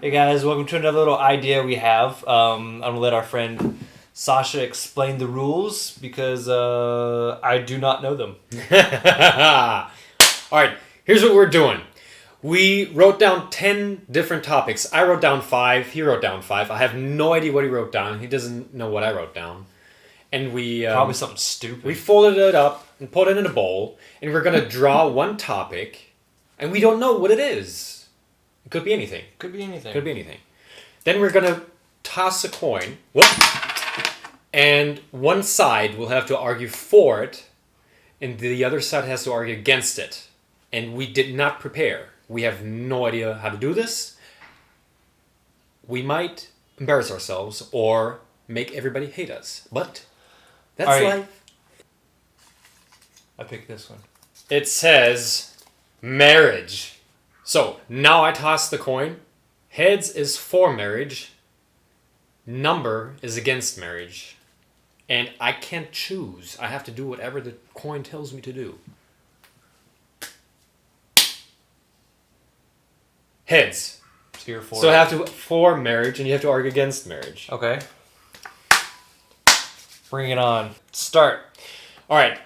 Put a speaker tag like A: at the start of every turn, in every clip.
A: Hey guys, welcome to another little idea we have. I'm gonna let our friend Sasha explain the rules because I do not know them.
B: All right, here's what we're doing. We wrote down 10 different topics. I wrote down 5. He wrote down 5. I have no idea what he wrote down. He doesn't know what I wrote down. And
A: Probably something stupid.
B: we folded it up and put it in a bowl. And we're going to draw one topic. And we don't know what it is. It could be anything.
A: Could be anything.
B: Could be anything. Then we're going to toss a coin. Whoop. And one side will have to argue for it. And the other side has to argue against it. And we did not prepare. We have no idea how to do this. We might embarrass ourselves or make everybody hate us. But that's
A: All right.
B: life.
A: I picked this one.
B: It says marriage. So now I toss the coin. Heads is for marriage. Number is against marriage. And I can't choose. I have to do whatever the coin tells me to do. Heads.
A: So you're for
B: So I
A: it.
B: have to for marriage, and you have to argue against marriage.
A: Okay. Bring it on. Start.
B: All right.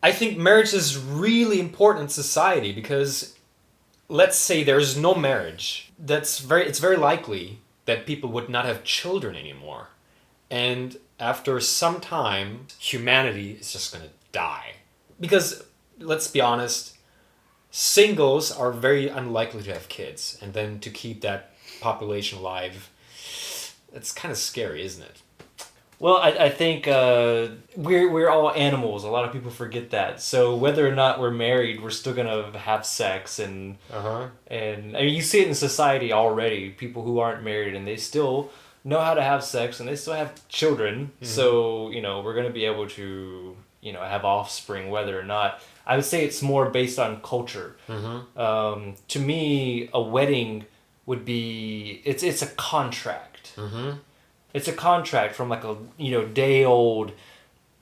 B: I think marriage is really important in society because, let's say there's no marriage. It's very likely that people would not have children anymore, and after some time, humanity is just gonna die. Because let's be honest, singles are very unlikely to have kids, and then to keep that population alive, it's kind of scary, isn't it?
A: Well, I think we're all animals. A lot of people forget that. So whether or not we're married, we're still gonna have sex and
B: Uh-huh.
A: and I mean you see it in society already. People who aren't married and they still know how to have sex and they still have children. So we're gonna be able to have offspring whether or not. I would say it's more based on culture. To me, a wedding would be it's a contract. It's a contract from like a day old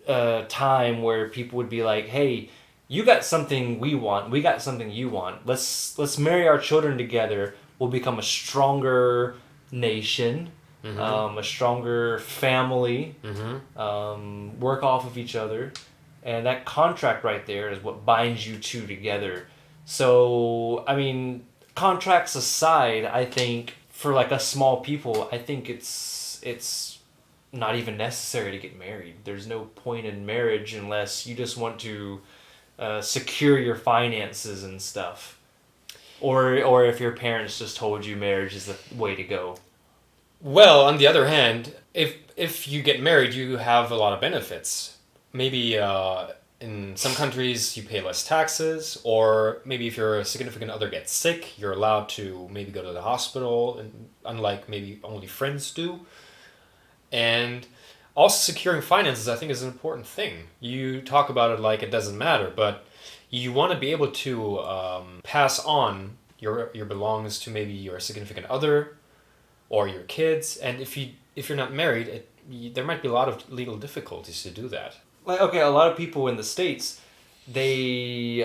A: time where people would be like, hey, you got something we want, we got something you want. Let's marry our children together. We'll become a stronger nation, a stronger family. Work off of each other, and that contract right there is what binds you two together. So I mean, contracts aside, I think for like us small people, I think it's not even necessary to get married. There's no point in marriage unless you just want to secure your finances and stuff, or if your parents just told you marriage is the way to go.
B: Well, on the other hand, if you get married, you have a lot of benefits. Maybe in some countries you pay less taxes, or maybe if your significant other gets sick, you're allowed to maybe go to the hospital, and unlike maybe only friends do. And also securing finances, I think, is an important thing. You talk about it like it doesn't matter, but you want to be able to pass on your belongings to maybe your significant other or your kids. And if you're not married, there might be a lot of legal difficulties to do that.
A: Like okay, a lot of people in the States, they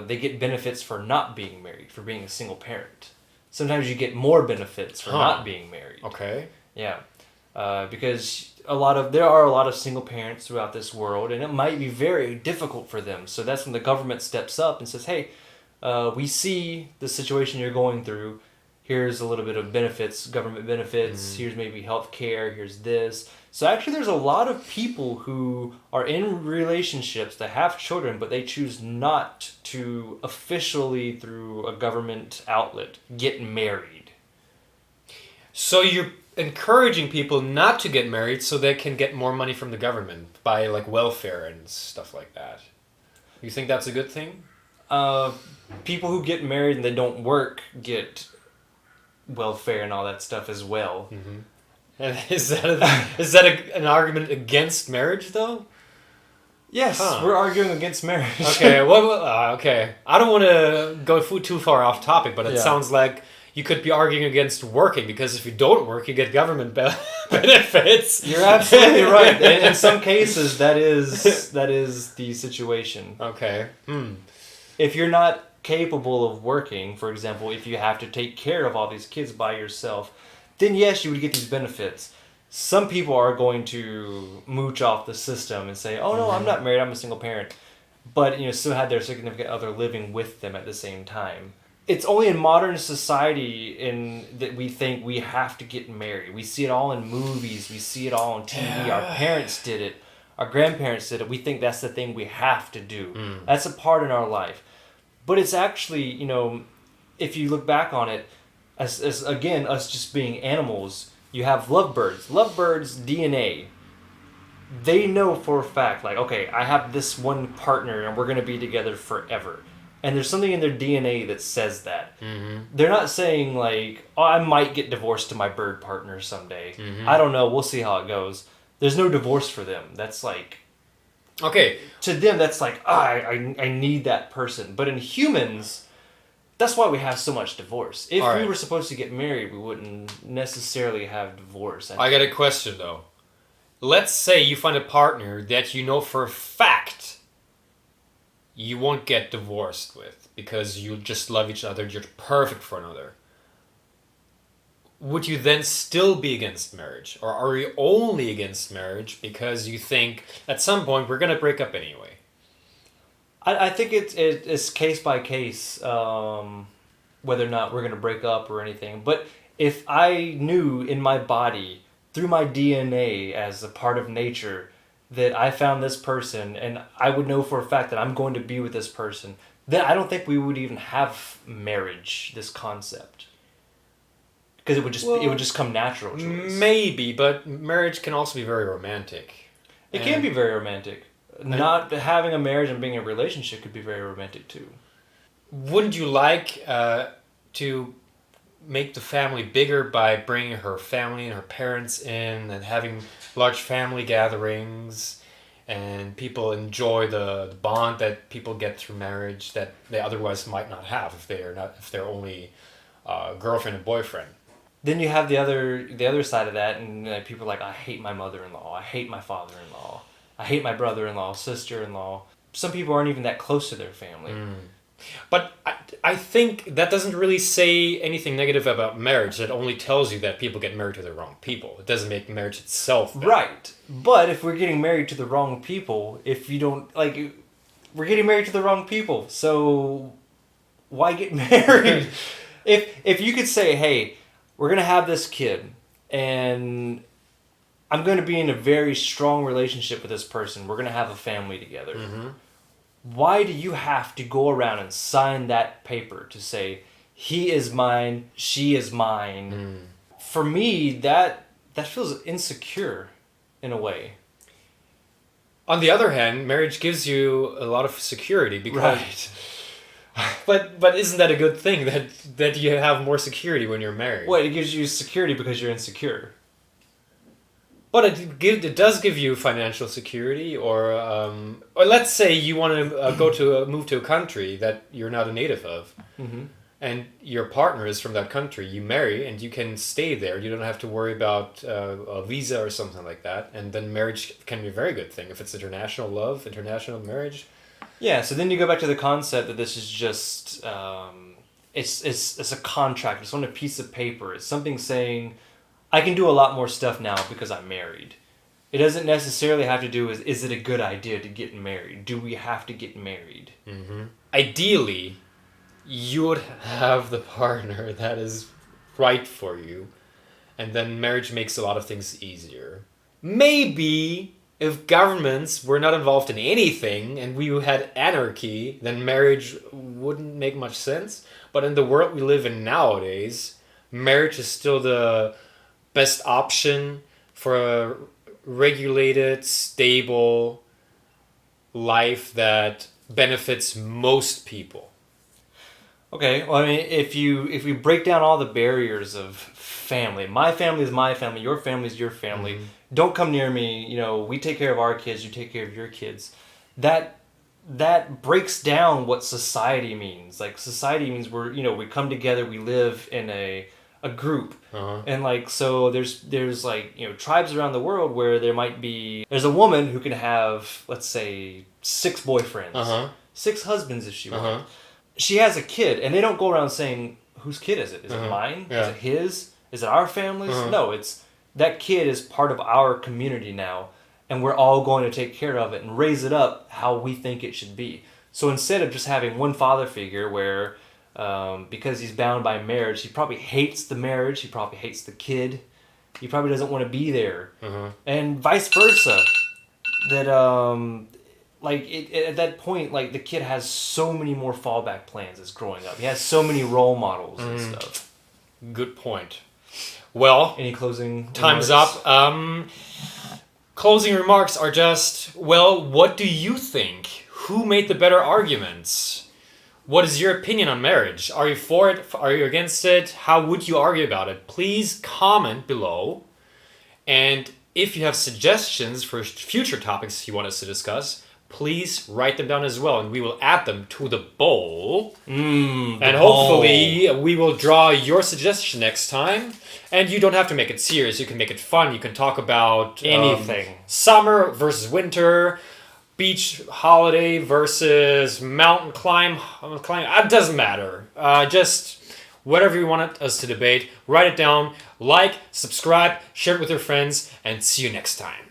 A: get benefits for not being married, for being a single parent. Sometimes you get more benefits for not being married.
B: Okay.
A: Yeah, because there are a lot of single parents throughout this world, and it might be very difficult for them. So that's when the government steps up and says, "Hey, we see the situation you're going through. Here's a little bit of benefits, government benefits. Here's maybe health care. Here's this." So actually, there's a lot of people who are in relationships that have children, but they choose not to officially, through a government outlet, get married.
B: So you're encouraging people not to get married so they can get more money from the government by like welfare and stuff like that. You think that's a good thing?
A: People who get married and they don't work get welfare and all that stuff as well.
B: And is that an argument against marriage though?
A: Yes,
B: Huh.
A: we're arguing against marriage.
B: Okay, okay. I don't want to go too far off topic, but it
A: Yeah.
B: sounds like you could be arguing against working because if you don't work, you get government benefits.
A: You're absolutely right. In some cases, that is the situation.
B: Okay.
A: If you're not capable of working, for example, if you have to take care of all these kids by yourself, then yes, you would get these benefits. Some people are going to mooch off the system and say, "Oh no, I'm not married. I'm a single parent," but still have their significant other living with them at the same time. It's only in modern society that we think we have to get married. We see it all in movies. We see it all on TV. Our parents did it. Our grandparents did it. We think that's the thing we have to do. That's a part in our life. But it's actually, if you look back on it, as again, us just being animals, you have lovebirds. Lovebirds' DNA, they know for a fact, like, okay, I have this one partner and we're going to be together forever. And there's something in their DNA that says that.
B: Mm-hmm.
A: They're not saying, like, oh, I might get divorced to my bird partner someday.
B: Mm-hmm.
A: I don't know. We'll see how it goes. There's no divorce for them. That's like...
B: Okay.
A: To them, that's like, I need that person. But in humans, that's why we have so much divorce. If we were supposed to get married, we wouldn't necessarily have divorce.
B: I got a question, though. Let's say you find a partner that you know for a fact you won't get divorced with because you just love each other, you're perfect for another. Would you then still be against marriage? Or are you only against marriage because you think at some point we're going to break up anyway?
A: I think it's case by case whether or not we're going to break up or anything. But if I knew in my body, through my DNA as a part of nature, that I found this person and I would know for a fact that I'm going to be with this person, then I don't think we would even have marriage, this concept. Because it would just come natural to us.
B: Maybe, but marriage can also be very romantic.
A: It can be very romantic. Not having a marriage and being in a relationship could be very romantic too.
B: Wouldn't you like to make the family bigger by bringing her family and her parents in and having large family gatherings, and people enjoy the bond that people get through marriage that they otherwise might not have if they're only girlfriend and boyfriend?
A: Then you have the other side of that, and people are like, I hate my mother-in-law, I hate my father-in-law, I hate my brother-in-law, sister-in-law. Some people aren't even that close to their family.
B: But I think that doesn't really say anything negative about marriage. It only tells you that people get married to the wrong people. It doesn't make marriage itself better.
A: Right. But if we're getting married to the wrong people, we're getting married to the wrong people. So why get married? If you could say, hey, we're going to have this kid and I'm going to be in a very strong relationship with this person. We're going to have a family together. Mm-hmm. Why do you have to go around and sign that paper to say, he is mine, she is mine? For me, that feels insecure in a way.
B: On the other hand, marriage gives you a lot of security because...
A: Right.
B: But isn't that a good thing that you have more security when you're married?
A: Well, it gives you security because you're insecure.
B: But it does give you financial security, or let's say you want to move to a country that you're not a native of, and your partner is from that country. You marry and you can stay there. You don't have to worry about a visa or something like that. And then marriage can be a very good thing if it's international love, international marriage.
A: Yeah. So then you go back to the concept that this is just it's a contract. It's on a piece of paper. It's something saying, I can do a lot more stuff now because I'm married. It doesn't necessarily have to do with, is it a good idea to get married? Do we have to get married?
B: Mm-hmm. Ideally, you would have the partner that is right for you, and then marriage makes a lot of things easier. Maybe if governments were not involved in anything and we had anarchy, then marriage wouldn't make much sense. But in the world we live in nowadays, marriage is still the best option for a regulated, stable life that benefits most people.
A: Okay, well, I mean, if we break down all the barriers of family, my family is my family, your family is your family. Don't come near me. We take care of our kids, you take care of your kids. That breaks down what society means. Like, society means we come together, we live in a group. And so there's tribes around the world where there's a woman who can have, let's say, 6 boyfriends, 6 husbands if she wants. she has a kid, and they don't go around saying, whose kid is it? Is it mine?
B: Yeah.
A: Is it his? Is it our family's?
B: Uh-huh.
A: No, it's that kid is part of our community now, and we're all going to take care of it and raise it up how we think it should be. So instead of just having one father figure where, because he's bound by marriage, he probably hates the marriage, he probably hates the kid, he probably doesn't want to be there, and vice versa. That at that point, like the kid has so many more fallback plans as growing up. He has so many role models and stuff.
B: Good point. Well,
A: Any closing
B: time's
A: remarks?
B: up. Closing remarks are just, well, what do you think? Who made the better arguments? What is your opinion on marriage? Are you for it? Are you against it? How would you argue about it? Please comment below. And if you have suggestions for future topics you want us to discuss, please write them down as well, and we will add them to the bowl. And hopefully we will draw your suggestion next time. And you don't have to make it serious. You can make it fun. You can talk about
A: Anything.
B: Summer versus winter, beach holiday versus mountain climb. It doesn't matter. Just whatever you want us to debate, write it down, like, subscribe, share it with your friends, and see you next time.